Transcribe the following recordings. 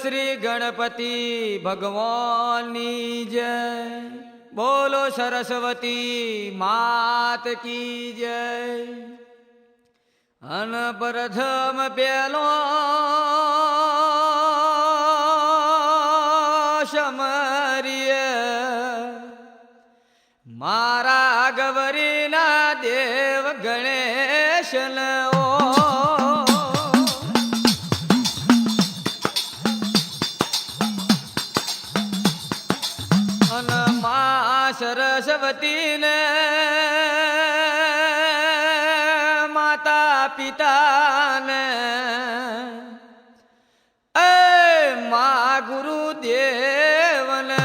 શ્રી ગણપતિ ભગવાનની જય, બોલો સરસ્વતી માત કી જય. અન પ્રથમ પેલો સમરીએ મારા ગવરીના દેવ ગણેશનો. સરસ્વતી ને માતા પિતા ને મા ગુરુદેવ ને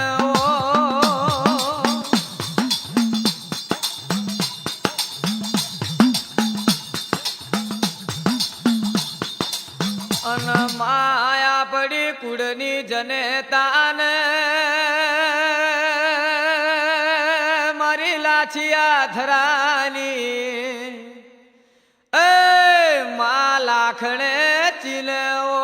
અન માયા પડી કુળની જનેતા ને લાછિયા ધરાની મા લાખણે ચીલવો.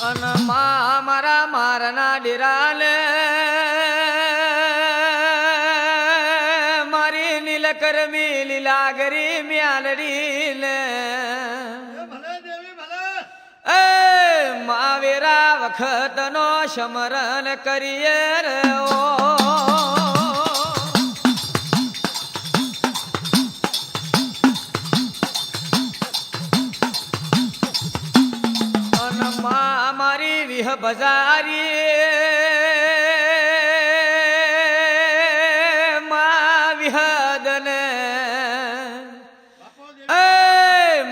અન મા મારા મારના ડેરાને મારી નીલકર્મી લીલાગરી મ્યાલડી ને માવેરા વખત નો સમરણ કરીએ રે ઓ. મારી વિહ બજારી મા વિહદને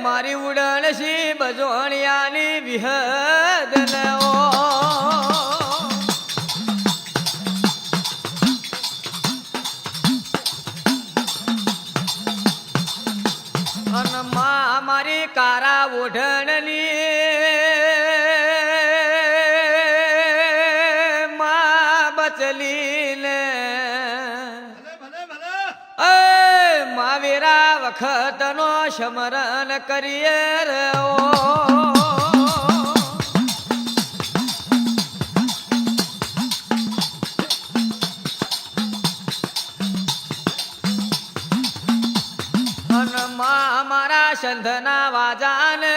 મારી ઉડણ સી બજોણિયાની વિહદ ને ઓ. અન મા મારી કારા ઓઢણની મા બચલી ને માવેરા વખત નો સમરણ કરીએ રે ઓ. મારા સંધના વાજાને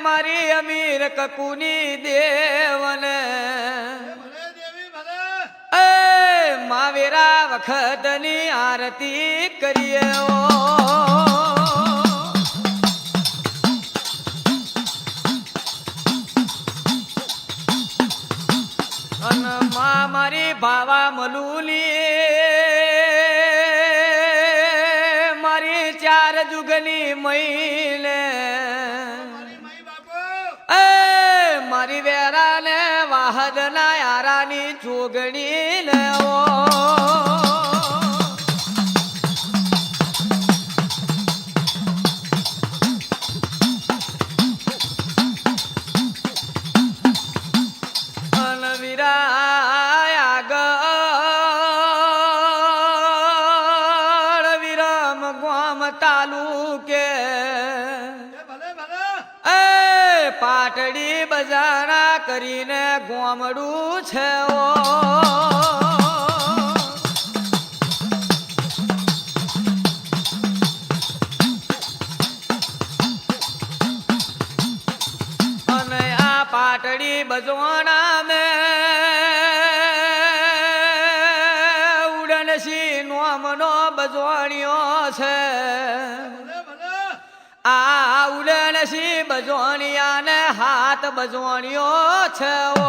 મારી અમીર કકુની દેવને માવેરા વખતની આરતી કરીએ ઓ. અન મા મારી ભાવા મલુલી મારી ચાર જુગની મઈને મારી વેરા ને વાહદ ના યારાની જોગણી ને ઓ. તાલુકે પાટડી બજારા કરીને ગોમડું છે ઓ. અને આ પાટડી બજવાણા મે ઉડનસી નોમનો બજવાણીઓ છે. આ ઉડનસી બજવાણિયા ને હાથ બજવાણીઓ છે ઓ.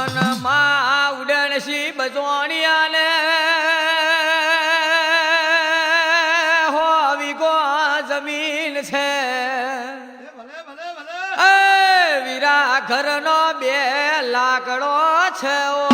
અન મા ઉડનસી બજવાણિયા ને હો વિગો જમીન છે. વીરા ઘરનો 2 લાકડો છે ઓ.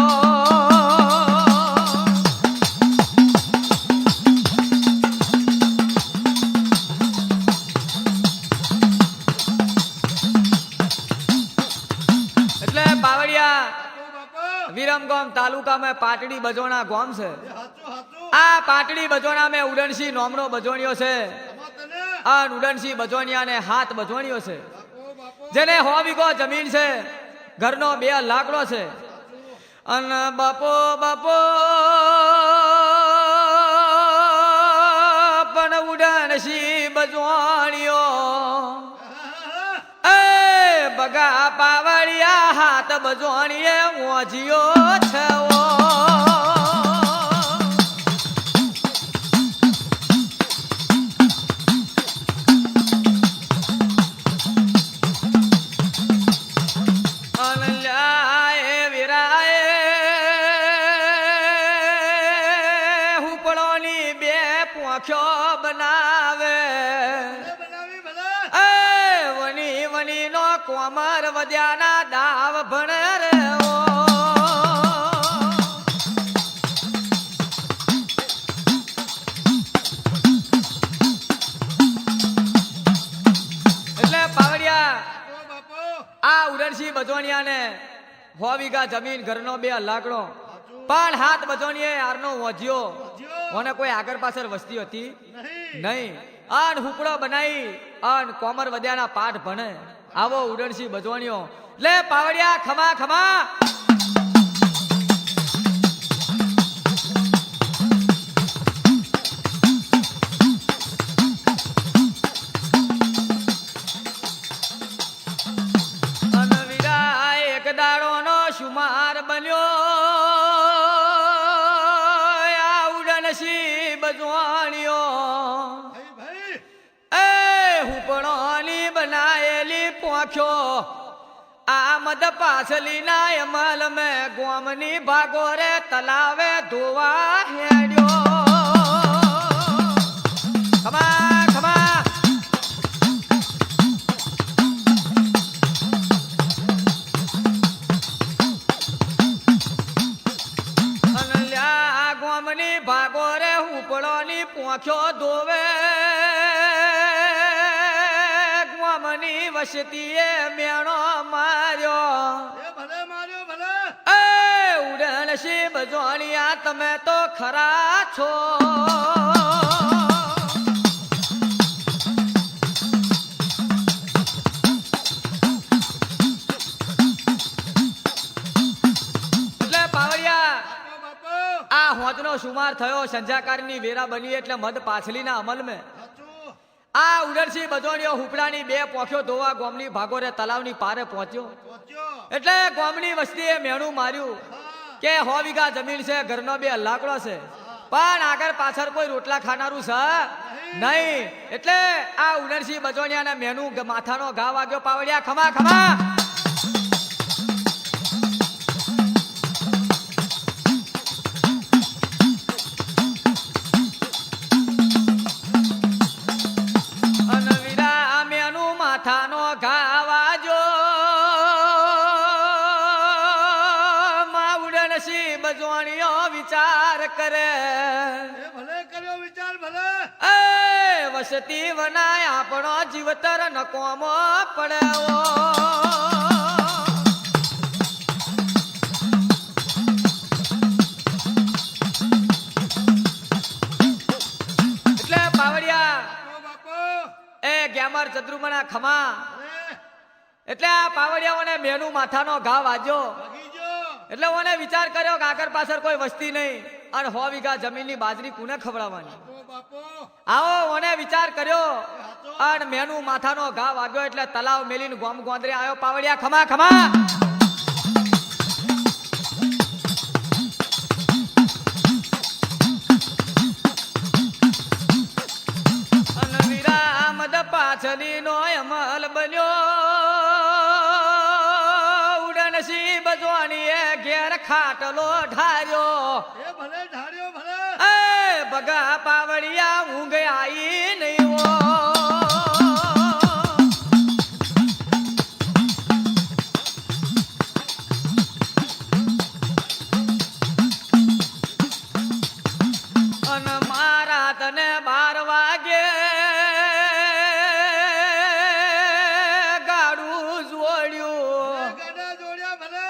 વિરમગામ તાલુકામાં પાટડી બજોણા ગામ છે. એ હાચું હાચું. આ પાટડી બજોણામાં ઉડનસિંહ નોમનો બજોણિયો છે. આમાં તને આ ઉડનસિંહ બજોણિયાને હાથ બજોણિયો છે. બાપો બાપો જેને 100 વીઘો જમીન છે, ઘરનો 2 લાકડો છે. અન બાપો બાપો પણ ઉડનસિંહ બજોણિયો એ બગા પાવડિયા હાથ બજોણીએ મોજીયો છે. બનાવે બનાવી ભલે. એ વની વની નો કોમર વધ્યાના દાવ ભણે રે ઓ. એટલે પાવડિયા બાપો બાપો. આ ઉડનસિંહ બજોણિયાને 100 વીઘા જમીન, ઘરનો 2 લાકડો, હાચું. પણ હાથ બજોણીએ આરનો વજ્યો. જ્યો. મને કોઈ આગળ પાછળ વસ્તી હતી નહીં. નહીં. અન હુકડો બનાવી અન કોમર વધ્યાના પાઠ ભણે આવો ઉડનસિંહ બજોણિયો. લે પાવડિયા ખમા ખમા. અન વીરા એક દાડોનો શુમાર બન્યો આ ઉડનસિંહ બજોણિયો. ભાઈ ભાઈ. એ હુપણોની બનાયેલી પોખ્યો આ મદ પાછલી ના અમલ મેં ગોમની ભાગોરે તલાવે ધોવા હેડ્યો. ખમા ખમા. અનલ્યા ગોમની ભાગોરે હુપણોની પોખ્યો ધોવે ગોમની વસતીએ મેણો માર્યો. એ ભલે માર્યો ભલે. એ ઉડનસિંહ બજોણિયા તમે તો ખરા છો. એટલે પાવડિયા બાપો બાપો. આ હોજનો સુમાર થયો, સંજાકારની વેરા બની એટલે મદ પાછલીના અમલ મેં હાચું. આ ઉડનસિંહ બજોણિયો હુપડાની 2 પોખ્યો ધોવા ગોમની ભાગોરે તલાવની પારે પહોંચ્યો. પહોંચ્યો. એટલે ગોમની વસ્તીએ મેણું માર્યું હા. કે 100 વીઘા જમીન છે, ઘરનો 2 લાકડો છે, પણ આગળ પાછળ કોઈ રોટલા ખાનારું છે નહીં. એટલે આ ઉડનસિંહ બજોણિયાને મેનું માથાનો ઘા વાગ્યો. પાવડિયા ખમા ખમા. અન વીરા મેનું માથાનો ઘા વાજો માં ઉડનસિંહ બજોણિયો વિચાર કરે એ ભલે કર્યો વિચાર ભલે. એ વસતી વનાય આપણો જીવતર નકોમો પડ્યો. એટલે પાવડિયા બાપો બાપો. એ ગેમર ચદ્રુમના ખમા. અરે એટલે આ પાવડિયાઓને મેનું માથાનો ઘા વાજ્યો ભાગી ગયો. એટલે ઓને વિચાર કર્યો કે આગળ પાછળ કોઈ વસ્તી નહીં અને 100 વીઘા જમીનની બાજરી કોને ખવડાવવાની. બાપો બાપો. આવો ઓને વિચાર કર્યો એ હાચો. અને મેનું માથાનો ઘા વાગ્યો એટલે તલાવ મેલીને ગોમ ગોંદરે આવ્યો. પાવડિયા ખમા ખમા. અન વીરા મદ પાછલીનો અમલ બન્યો ઉડનસિંહ બજોણીએ ઘેર ખાટલો ઢાર્યો. એ ભલે ઢાળ્યો ભલે. એ બગા પાવડિયા ઊંઘ આઈ નહીં હો. અન મારા તને 12 વાગે ગાડું એ જોડ્યું. ગાડા જોડ્યા ભલે.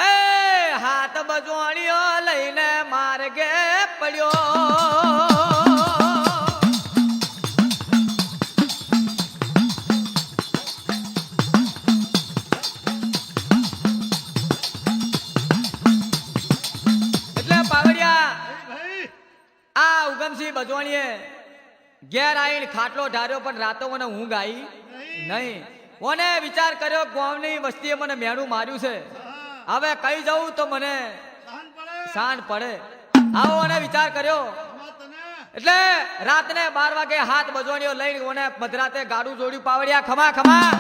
એ હાથ બજો બજવાણીઓ લઈને માર્ગે પડ્યો. એટલે પાવડિયા ભાઈ આ ઉગમસિંહ બજવાણીએ ઘેર આવીને ખાટલો ઢાર્યો પણ રાતો મને ઊંઘ આવી નહીં. કોને વિચાર કર્યો ગામની વસ્તીએ મને મેણું માર્યું છે, હા હવે કઈ જવું તો મને શાન પડે શાન પડે. આવો અને વિચાર કર્યો. આમાં તને એટલે રાતને 12 વાગે હાથ બજવાણીઓ લઈને ઓને મધરાતે ગાડું જોડ્યું. પાવડિયા ખમા ખમા.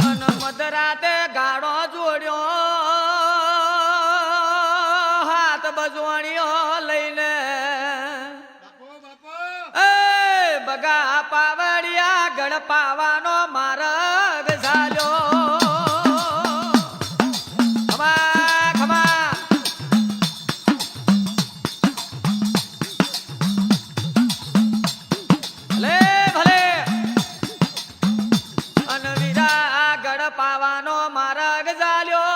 અને મધરાતે ગાડો જોડ્યો હાથ બજવાણીઓ લઈને. બાપો બાપો એ બગા પાવડિયા ગળ પાવાનો માર્ગ ઝાલ્યો. ખમા ખમા. ભલે ભલે. અનવીરા ગળ પાવાનો માર્ગ ઝાલ્યો.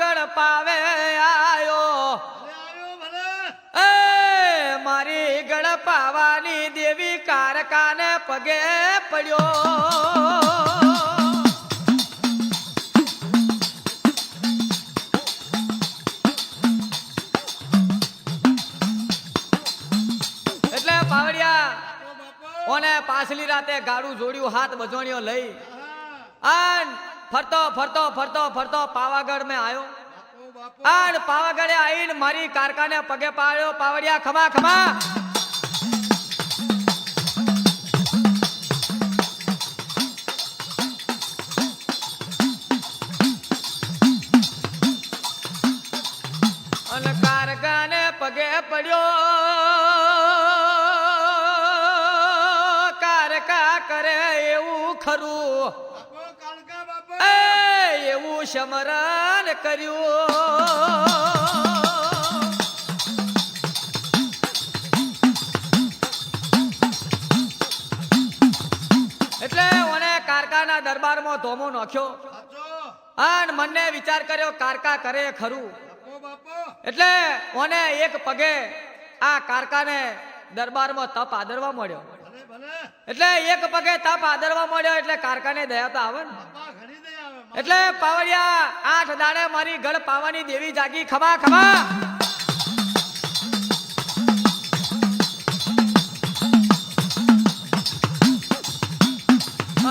ગળ પાવે આયો. ભલે આવ્યો ભલે એ મારી ગળ પાવાની દેવી કારકાને પગે પડ્યો. એટલે પાવડિયા બાપો ઓને પાછલી રાતે ગાડું જોડ્યું હાથ બજવાણીઓ લઈ હા આન ફરતો ફરતો ફરતો ફરતો પાવાગઢ મેં આવ્યો. બાપો આન પાવાગઢે આવીને મારી કારકાને પગે પાડ્યો. પાવડિયા ખમા ખમા. અને કારકાને પગે પડ્યો. કારકા કરે એવું ખરું, બાપો કાળકા બાપો એ એવું સમરણ કર્યું. એટલે ઓને કારકાના દરબારમાં ધોમો નાખ્યો. સાચો અને મને વિચાર કર્યો કારકા કરે ખરું. બાપો બાપો એટલે ઓને એક પગે આ કારકાને દરબારમાં તપ આદરવા મળ્યો. ભલે ભલે એટલે એક પગે તપ આદરવા મળ્યો એટલે કારકાને દયા તો આવે ને. બાપા ઘણી દઈ આવે એટલે પાવડિયા 8 દાડે મારી ગળ પાવાની દેવી જાગી. ખમા ખમા.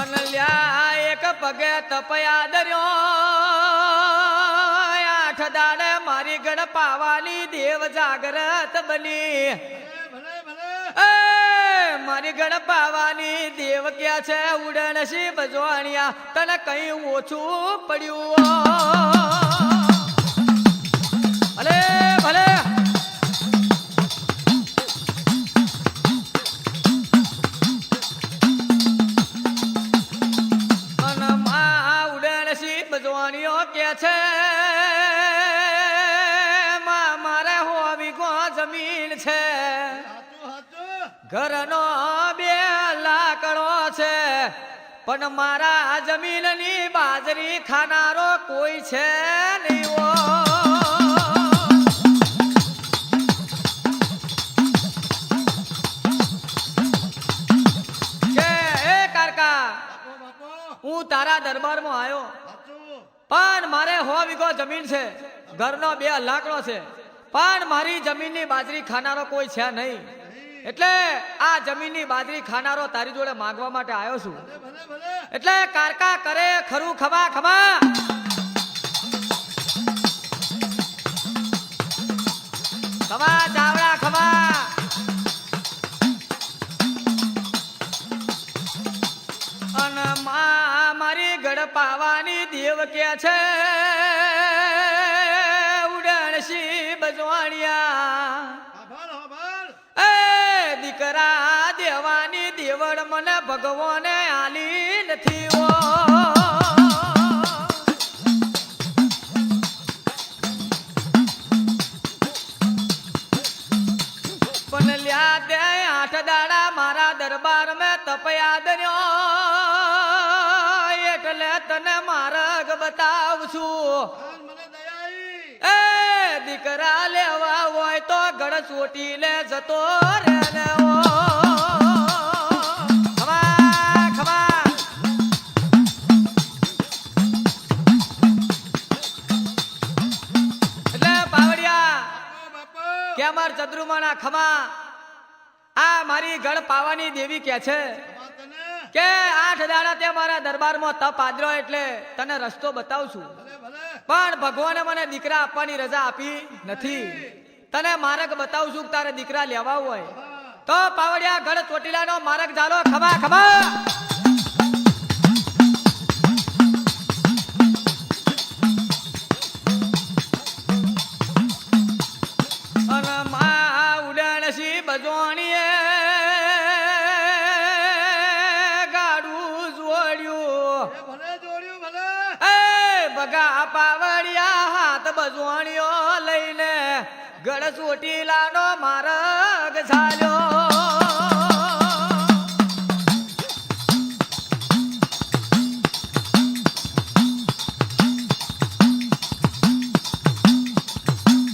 અનલ્યા એક પગે તપયા દર્યો. 8 દાડે મારી ગળ પાવાની દેવ જાગૃત બની. ભલે ભલે એ મારી ગળ પાવાની દેવ ક્યાં છે ઉડણસી બજવાણિયા તને કઈ ઓછું પડ્યું. ભલે ભલે. અને માં ઉડણસી બજવાણીઓ કે છે માં મારે હોવી ગો જમીન છે. સાચું સાચું ઘરનો 2 લાકડો છે પણ મારા જમીનની બાજરી ખાનારો કોઈ છે નહીં. ઓ કે એ કારકા બાપો બાપો હું તારા દરબારમાં આવ્યો સાચું પણ મારે 100 વીઘો જમીન છે, ઘરનો 2 લાકડો છે પણ મારી જમીનની બાજરી ખાનારો કોઈ છે નહીં. એટલે આ જમીનની બાજરી ખાનારો તારી જોડે માંગવા માટે આવ્યો છું. ભલે ભલે એટલે કારકા કરે ખરું. ખમા ખમા. ખમા ચાવડા ખમા. અને મારી ગળ પાવાની દેવ કે છે ઉડણસી બજવાણિયા. આભાર આભાર એ દીકરા દેવાની દેવળ મને ભગવાને આલી નથી. ઓ 8 દાડા મારા દરબાર મેં તપયા દર્યો એટલે તને માર્ગ બતાવું છું. આન મને દયા આઈ. એ દીકરા લેવા હોય તો ગળ ચોટી લે જતો રે ને ઓ ખમા ખમા. એટલે પાવડિયા બાપો કે માર ચદ્રુમાના ખમા આ મારી ગળ પાવાની દેવી કે છે ખમા તને. કે 8 દાડા તે મારા દરબારમાં તપ આદર્યો એટલે તને રસ્તો બતાવું છું. ભલે ભલે. પણ ભગવાને મને દીકરા આપવાની રજા આપી નથી. તને માર્ગ બતાવું છું કે તારે દીકરા લેવા હોય તો પાવડિયા ગઢ ચોટીલાનો માર્ગ ચાલો ખમા ખમા. અને માં ઉડાણસી બજોણીએ ગાડું જોડ્યું. એ ભલે જોડ્યું ભલે. એ બગા પાવડિયા હાથ બજવાણીઓ લઈને ગળ ચોટીલાનો માર્ગ ચાલ્યો.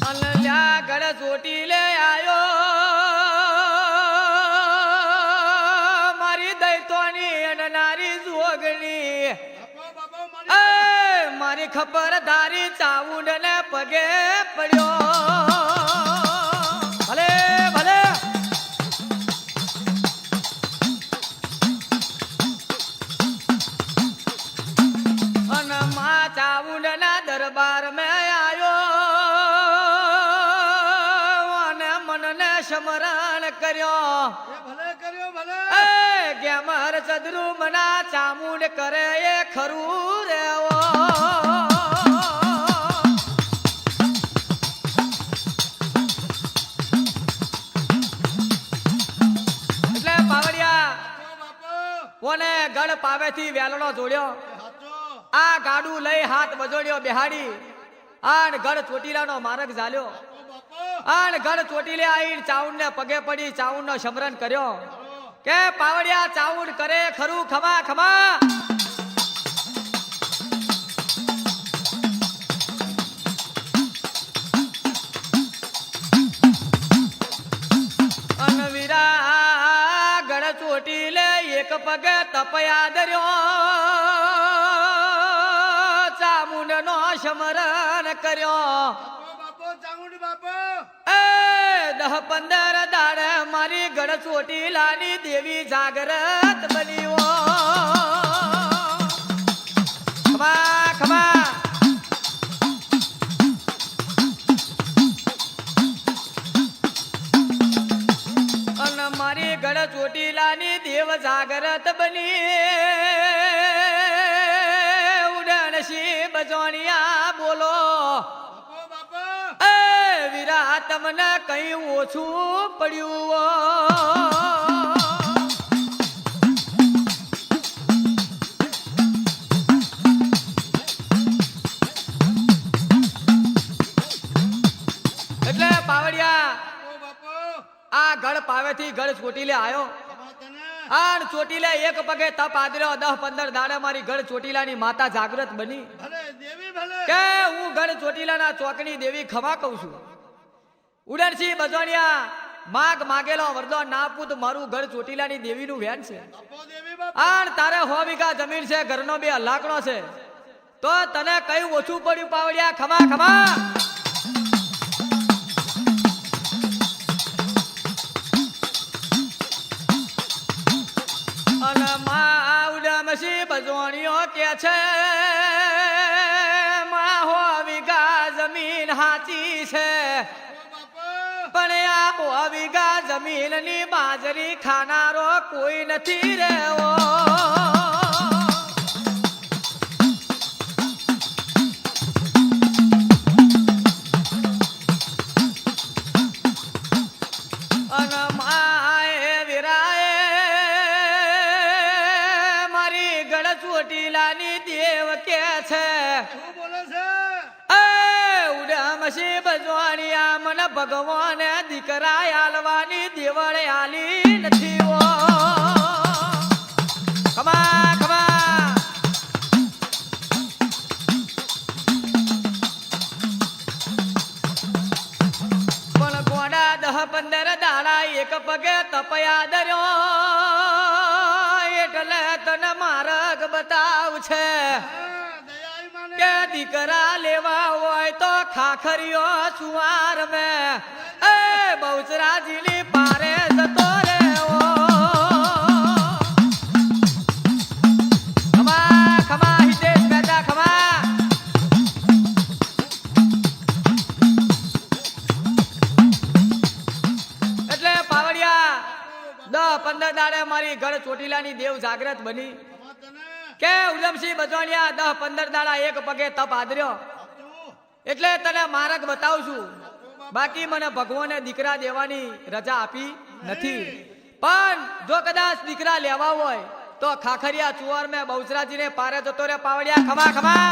અનલ્યા ગળ ચોટીલે આયો મારી દૈતોની અને નારી જોગણી. બાપો બાપો એ મારી ખબરદારી ચાવુંડ ને પગે પડ્યો. ભલે ભલે. અને મા ચાવુંડ ના દરબાર મેં આયો અને મનને સ્મરણ કર્યો. એ ભલે કર્યો ભલે. એ ગેમર ચદરુ મના ચામુંડ કરે એ ખરું રેવો. એટલે પાવડિયા બાપો કોને ગળ પાવેથી વેલણો જોડ્યો. એ હાચો. આ ગાડું લઈ હાથ બજોડ્યો બેહાડી આણ ગળ ચોટીલાનો માર્ગ ઝાલ્યો. બાપો આણ ગળ ચોટીલે આવીને ચાઉંડ ને પગે પડી ચાઉંડ નો સ્મરણ કર્યો કે પાવડિયા ચાઉંડ કરે ખરું ખમા ખમા. અનવીરા ગળ ચોટીલે એક પગે તપયા દર્યો ચામુંડ નો સ્મરણ કર્યો. બાપો ચામુંડ બાપો. એ 10-15 દાડે મારી ગળ ચોટીલાની દેવી જાગૃત બની હો. ખમા ખમા. અને મારી ગળ ચોટીલાની દેવ જાગૃત બની ઉડણસી બજોણિયા બોલો. બાપો એ વીરા તમને કઈ ઓછું પડ્યું હો. એટલે પાવડિયા બાપો આ ગળ પાવેથી ગળ ચોટીલે આયો. ખમા તને. આણ ચોટીલે એક પગે તપ આદર્યો 10-15 દાડે મારી ગળ ચોટીલાની માતા જાગૃત બની ભલે દેવી ભલે. કે હું ગઢ ચોટીલાના ચોકની દેવી ખમા કહું છું. ઉડણસી બજોણિયા માગ માગેલો વરદો ના પૂત મારું ગઢ ચોટીલાની દેવીનું વેન છે. બાપો દેવી બાપો. આણ તારે 100 વીઘા જમીન છે ઘરનો 2 લાકડો છે તો તને કયું ઓછું પડ્યું પાવડિયા ખમા ખમા. અને મા ઉડમસી બજોણીઓ કે છે મા 100 વીઘા જમીન હાચી છે બાપો પણ આ 100 વીઘા જમીનની બાજરી ખાનારો કોઈ નથી રેવો. અને માએ વિરાએ મારી ગળ ચોટીલાની દેવ કે છે શું બોલે છે. એ ઉડમ ઉદમશી બજવાણિયા મને ભગવાને દીકરા આલવાની દેવળે આલી નથી ઓ ખમા ખમા પણ ગોડા 10-15 દાડા એક પગે તપયા દર્યો એટલે તને માર્ગ બતાવ છે દયાઈ માને કે દીકરા લેવા હોય તો ખાખરીઓ સુવાર મે એ બહુચરાજીની પારે જતો રે ઓ ખમા ખમા હિતેશ મહેતા ખમા એટલે પાવડિયા 10-15 દાડે મારી ગઢ ચોટીલાની દેવ જાગ્રત બની ખમા તને કે ઉદમસિંહ બજવાણિયા 10-15 દાડા એક પગે તપ આદર્યો સાચું એટલે તને માર્ગ બતાવું છું બાકી મને ભગવાને દીકરા દેવાની રજા આપી નથી પણ જો કદાચ દીકરા લેવા હોય તો ખાખરિયા ચુવાર મેં બહુચરાજીને પારે જતો રે પાવડિયા ખમા ખમા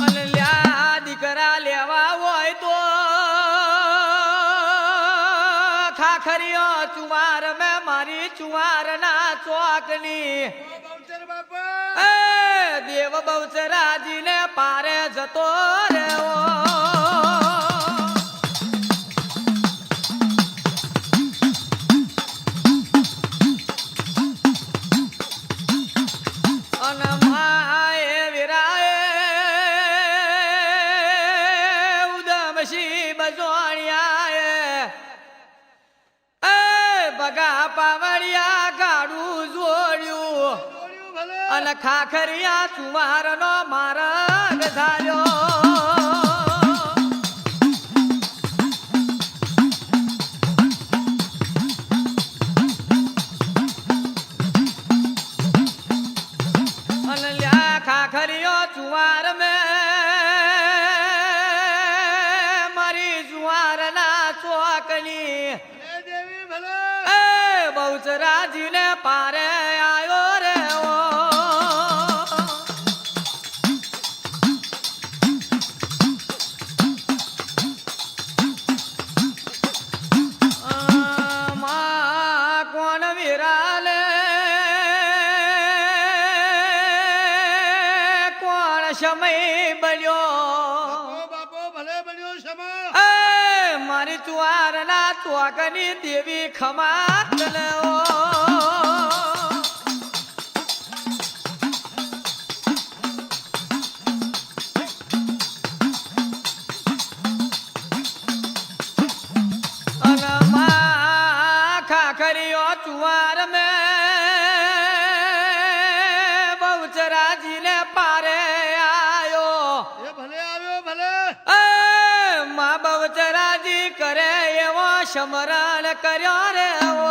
અને લ્યા દીકરા લેવા હોય તો ખાખરિયો ચુવાર મેં મારી ચુવારના ચોકની બહુચર બાપા એ દેવ બહુચરાજીને પારે જતો રેવો અને માએ વિરાએ ઉદમશી બજવાણિયાએ એ બગા પાવડિયા ગાડું જોડ્યું જોડ્યું ભલે અને ખાખરિયા ચુમારનો માર્ગ ધાર્યો અને લ્યા ખાખરિયો ચુવાર મે મારી જુવારના ચોકની એ દેવી ભલે એ બહુચરાજીને પારે આયો રે ઓ માં કોણ વિરાલે કોણ સમય બન્યો બાપો ભલે બન્યો સમા એ મારી ચુવારના ચોકની દેવી ખમા તલવો અને માં ખાખરીઓ ચુવાર મે બહુચરાજીને પારે આયો એ ભલે આવ્યો ભલે એ માં બહુચરાજી કરે એવો સમરણ કર્યો રે ઓ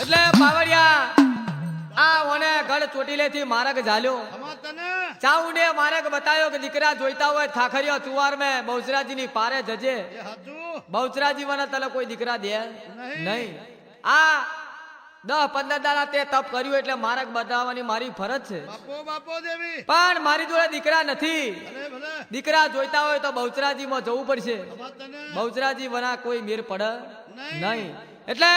એટલે પાવડિયા આ ઓને ગઢ ચોટીલેથી માર્ગ ઝાલ્યો ખમા તને ચાઉંડે માર્ગ બતાવ્યો કે દીકરા જોઈતા હોય ખાખરિયા ચુવાર મે બહુચરાજીની પારે જજે એ હાચું બહુચરાજી મને તને કોઈ દીકરા દે નહીં. નહીં આ 10-15 દાડા તે તપ કર્યું એટલે માર્ગ બતાવવાની મારી ફરજ છે બાપો દેવી પણ મારી જોડે દીકરા નથી ભલે ભલે દીકરા જોઈતા હોય તો બહુચરાજીમાં જવું પડશે ખમા તને બહુચરાજી વના કોઈ મેર પડે નહીં. નહીં એટલે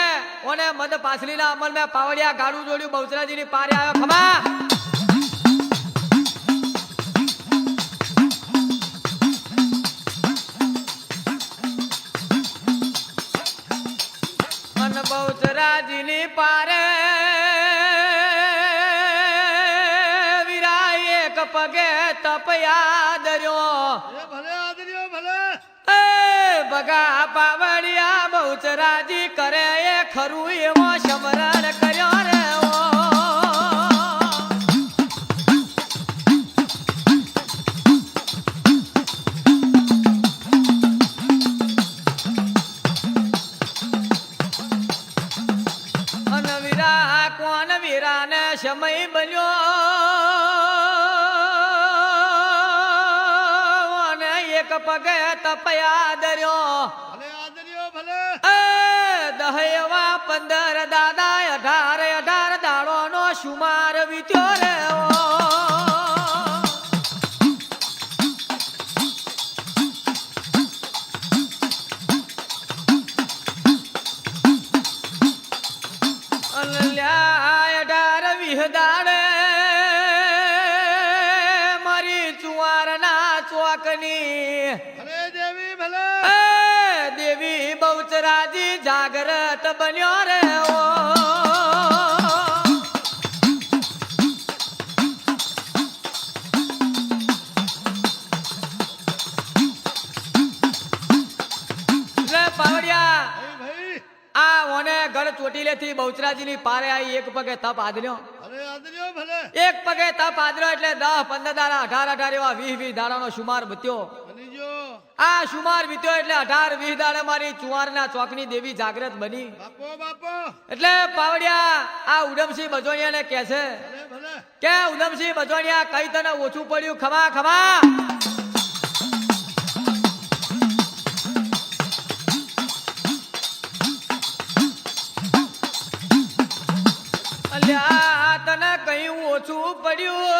ઓને મદ પાછલીના અમલ મેં પાવડિયા ગાડું જોડ્યું બહુચરાજીની પારે આવ્યો ખમા અને બહુચરાજીની પારે વિરાય એક પગે તપયા દર્યો એ ભલે આદર્યો ભલે એ બગા પાવડિયા બહુચરાજી કરે એ ખરું એવો સમરણ કર્યો રે ઓ અને વીરા કોણ વીરાને સમય પગે તપયા દર્યો ભલે આદર્યો ભલે 10 એવા 15 દાદા 18 દાડો નો સુમાર વીત્યો રે દાડે મારી ચુવારના ચોકની ભલે દેવી ભલે દેવી બહુચરાજી જાગૃત બન્યો રે ઓ રે પાવડિયા ભાઈ આ ઓને ગઢ ચોટીલેથી બહુચરાજીની પારે આવી એક પગે તપ આદર્યો ભલે આદર્યો ભલે એક પગે તપ આદર્યો એટલે 10 15 દાડા 18 એવા 20 દાડાનો સુમાર બત્યો બની જો આ સુમાર વીત્યો એટલે 18 20 દાડે મારી ચુવારના ચોકની દેવી જાગૃત બની બાપો બાપો એટલે પાવડિયા આ ઉડમસિંહ બજોણિયાને કહે છે ભલે ભલે કે ઉડમસિંહ બજોણિયા કઈ તને ઓછું પડ્યું ખમા ખમા અલ્યા તને કઈ ઓછું પડ્યું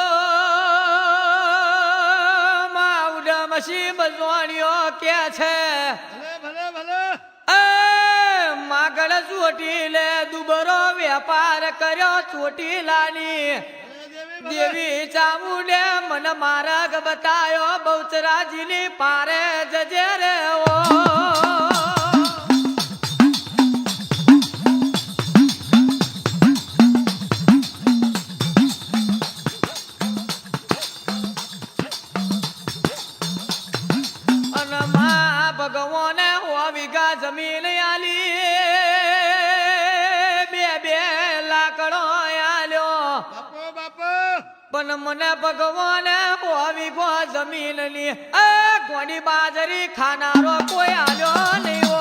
મા ઉડમસિંહ બજોણિયો કે છે ભલે ભલે ભલે માગળ ચોટીલે દુબરો વેપાર કર્યો ચોટીલાની ભલે દેવી ભલે દેવી ચામુંડે મન માર્ગ બતાયો બહુચરાજીની પારે જજે રે ઓ અને મા ભગવાને હો વીઘા જમીન આલી બે લાકડો આલ્યો બાપો બાપો પણ મને ભગવાને હો વીઘો જમીન ની કોની બાજરી ખાનારો કોઈ આલ્યો નહીં ઓ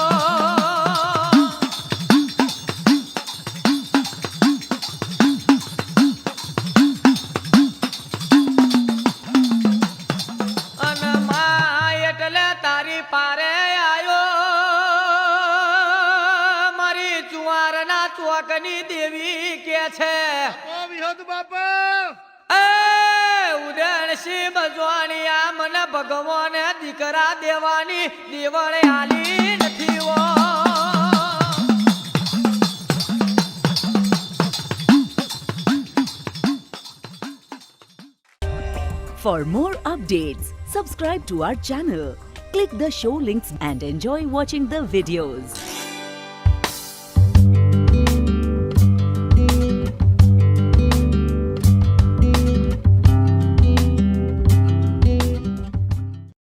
અને મા એટલે તારી પારે આયો મારી ચુવારના ચોકની દેવી કે છે બાપો વિહોદ બાપો ઉદયણસિંહ બજવાણિયા મને ભગવાને દીકરા દેવાની દેવળે આલી નથી ઓ For more updates, subscribe to our channel, click the show links and enjoy watching the videos.